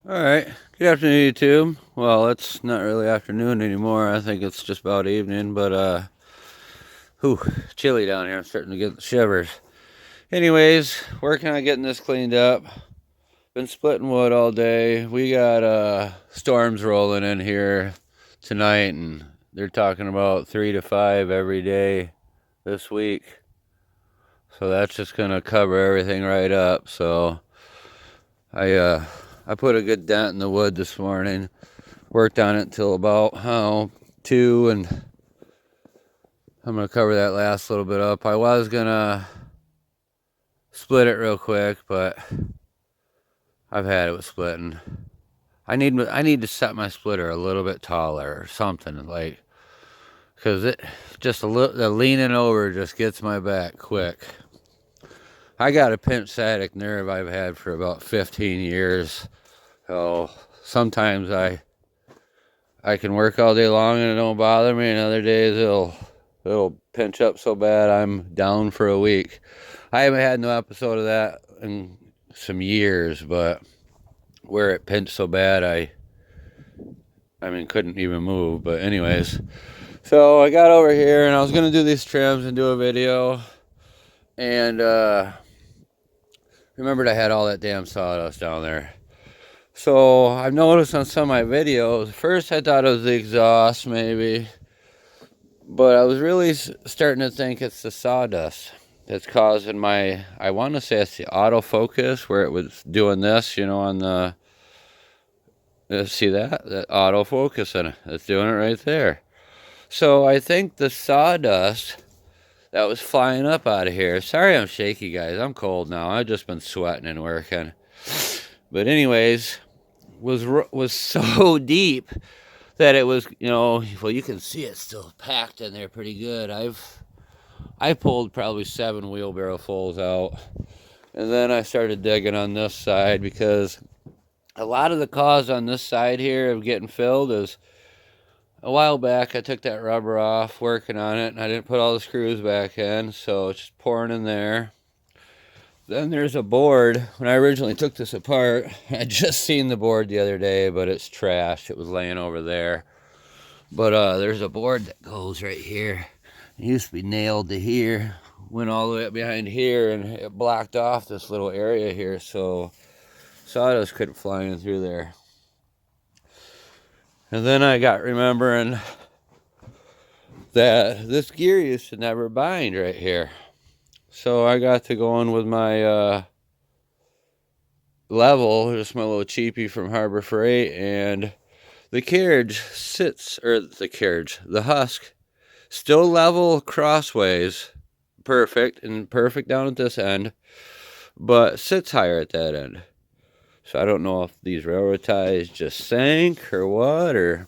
Alright, good afternoon YouTube. Well, it's not really afternoon anymore. I think it's just about evening, but whew, chilly down here. I'm starting to get the shivers. Anyways, working on getting this cleaned up. Been splitting wood all day. We got storms rolling in here tonight, and they're talking about 3 to 5 every day this week. So that's just gonna cover everything right up. So I put a good dent in the wood this morning. Worked on it until about 2, and I'm gonna cover that last little bit up. I was gonna split it real quick, but I've had it with splitting. I need to set my splitter a little bit taller or something, like, because it just the leaning over just gets my back quick. I got a pinched sciatic nerve I've had for about 15 years. So sometimes I can work all day long and it don't bother me, and other days it'll pinch up so bad I'm down for a week. I haven't had no episode of that in some years, but where it pinched so bad I mean couldn't even move. But anyways, so I got over here and I was gonna do these trims and do a video, and remembered I had all that damn sawdust down there. So I've noticed on some of my videos, first I thought it was the exhaust maybe, but I was really starting to think it's the sawdust that's causing my, I want to say it's the autofocus where it was doing this, on the, see that autofocus, and it's doing it right there. So I think the sawdust that was flying up out of here, sorry I'm shaky guys, I'm cold now, I've just been sweating and working. But anyways, was so deep that it was, well, you can see it's still packed in there pretty good. I pulled probably 7 wheelbarrow fulls out, and then I started digging on this side, because a lot of the cause on this side here of getting filled is a while back I took that rubber off working on it, and I didn't put all the screws back in, so it's just pouring in there. Then there's a board. When I originally took this apart, I just seen the board the other day, but it's trashed. It was laying over there. But there's a board that goes right here. It used to be nailed to here. Went all the way up behind here, and it blocked off this little area here, so sawdust couldn't fly in through there. And then I got remembering that this gear used to never bind right here. So I got to going with my level, just my little cheapie from Harbor Freight, and the carriage sits, or the husk, still level crossways, perfect, and perfect down at this end, but sits higher at that end. So I don't know if these railroad ties just sank or what, or,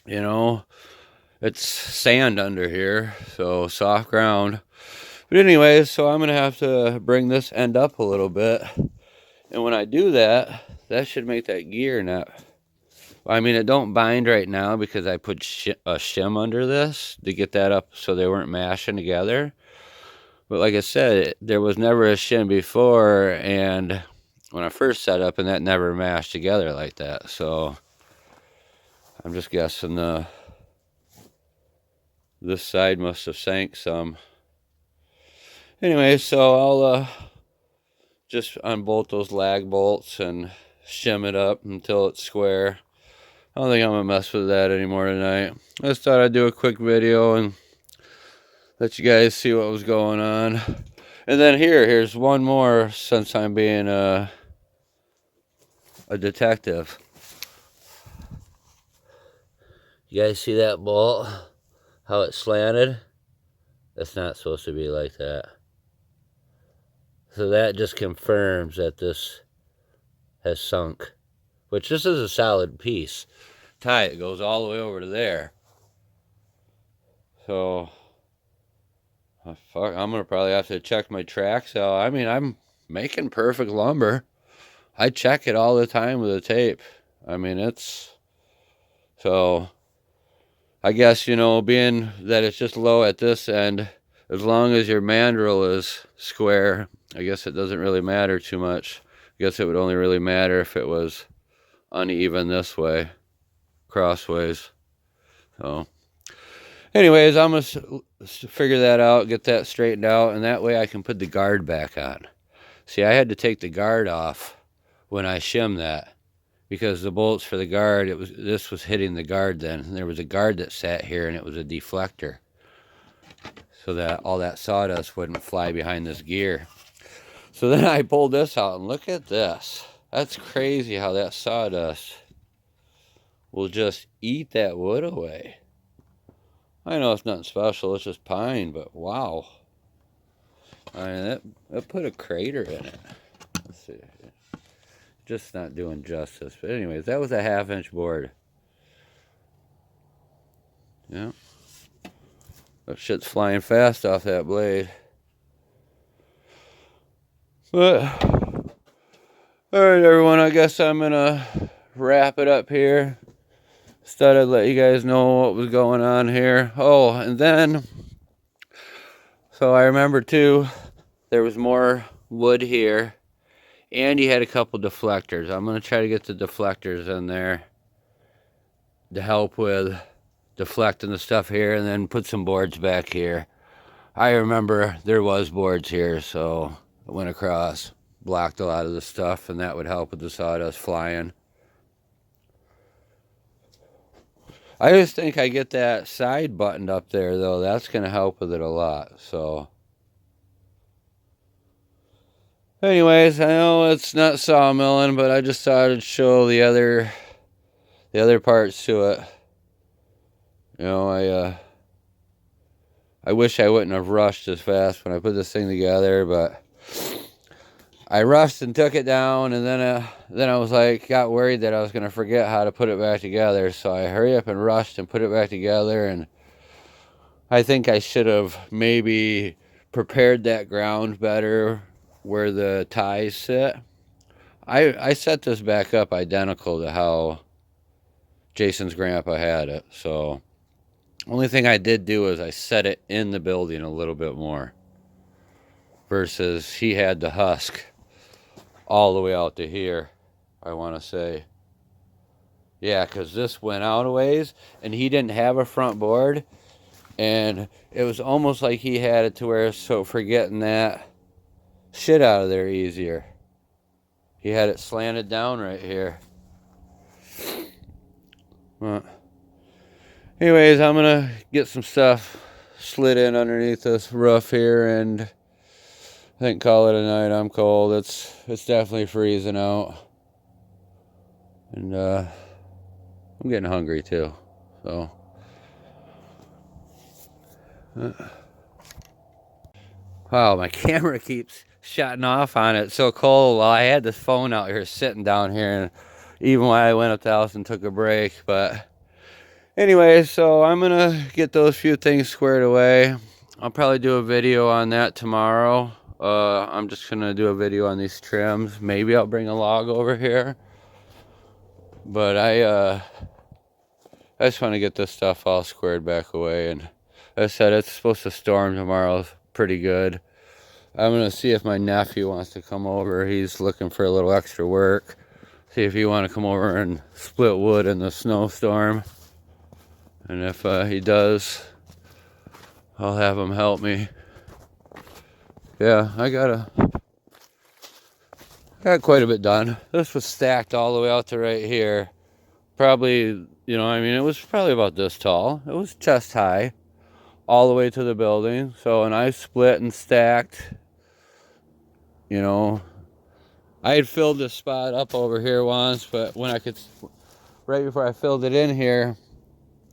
it's sand under here, so soft ground. But anyways, so I'm going to have to bring this end up a little bit. And when I do that, that should make that gear not, I mean, it don't bind right now because I put a shim under this to get that up so they weren't mashing together. But like I said, there was never a shim before, and when I first set up, and that never mashed together like that. So I'm just guessing this side must have sank some. Anyway, so I'll just unbolt those lag bolts and shim it up until it's square. I don't think I'm gonna mess with that anymore tonight. I just thought I'd do a quick video and let you guys see what was going on. And then here's one more, since I'm being a detective. You guys see that bolt? How it slanted? That's not supposed to be like that. So that just confirms that this has sunk, which this is a solid piece. Tie, it goes all the way over to there. So, I'm gonna probably have to check my tracks out. I mean, I'm making perfect lumber. I check it all the time with a tape. I mean, so I guess, being that it's just low at this end, as long as your mandrel is square, I guess it doesn't really matter too much. I guess it would only really matter if it was uneven this way, crossways. So anyways, I'm going to figure that out, get that straightened out, and that way I can put the guard back on. See, I had to take the guard off when I shimmed that because the bolts for the guard, this was hitting the guard then. And there was a guard that sat here, and it was a deflector so that all that sawdust wouldn't fly behind this gear. So then I pulled this out, and look at this. That's crazy how that sawdust will just eat that wood away. I know it's nothing special, it's just pine, but wow. I mean, that put a crater in it. Let's see. Just not doing justice. But anyways, that was a 1/2 inch board. Yeah. That shit's flying fast off that blade. But, alright everyone, I guess I'm gonna wrap it up here. Just thought I'd let you guys know what was going on here. Oh, and then, so I remember too, there was more wood here. And he had a couple deflectors. I'm going to try to get the deflectors in there to help with deflecting the stuff here, and then put some boards back here. I remember there was boards here, so I went across, blocked a lot of the stuff, and that would help with the sawdust flying. I just think I get that side buttoned up there, though. That's going to help with it a lot. So anyways, I know it's not sawmilling, but I just thought I'd show the other parts to it. You know, I wish I wouldn't have rushed as fast when I put this thing together, but I rushed and took it down, and then I was like, got worried that I was going to forget how to put it back together, so I hurried up and rushed and put it back together, and I think I should have maybe prepared that ground better where the ties sit. I set this back up identical to how Jason's grandpa had it, so only thing I did do is I set it in the building a little bit more versus he had the husk all the way out to here, I want to say. Yeah, because this went out a ways, and he didn't have a front board, and it was almost like he had it to where, so for getting that shit out of there easier, he had it slanted down right here. Well, anyways, I'm gonna get some stuff slid in underneath this roof here, and I think call it a night. I'm cold. It's definitely freezing out, and I'm getting hungry too. So wow, my camera keeps shutting off on it. It's so cold. Well, I had this phone out here sitting down here, and even when I went up the house and took a break. But anyway, so I'm gonna get those few things squared away. I'll probably do a video on that tomorrow. I'm just gonna do a video on these trims. Maybe I'll bring a log over here, but I just want to get this stuff all squared back away. And as I said, it's supposed to storm tomorrow pretty good. I'm gonna see if my nephew wants to come over. He's looking for a little extra work. See if he want to come over and split wood in the snowstorm. And if he does, I'll have him help me. Yeah, I got quite a bit done. This was stacked all the way out to right here. Probably, you know, I mean, it was probably about this tall. It was chest high all the way to the building. So, and I split and stacked, you know. I had filled this spot up over here once, but when right before I filled it in here,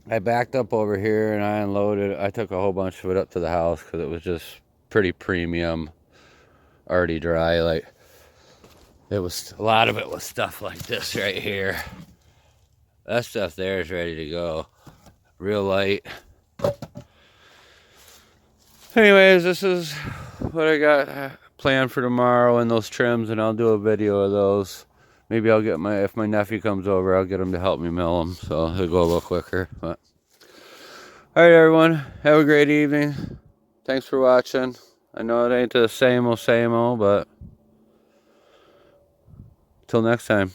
I backed up over here and I unloaded. I took a whole bunch of it up to the house because it was just pretty premium, already dry. Like, it was, a lot of it was stuff like this right here. That stuff there is ready to go. Real light. Anyways, this is what I got planned for tomorrow and those trims, and I'll do a video of those. Maybe I'll get if my nephew comes over, I'll get him to help me mill them, so it'll go a little quicker. But all right, everyone, have a great evening. Thanks for watching. I know it ain't the same old, but till next time.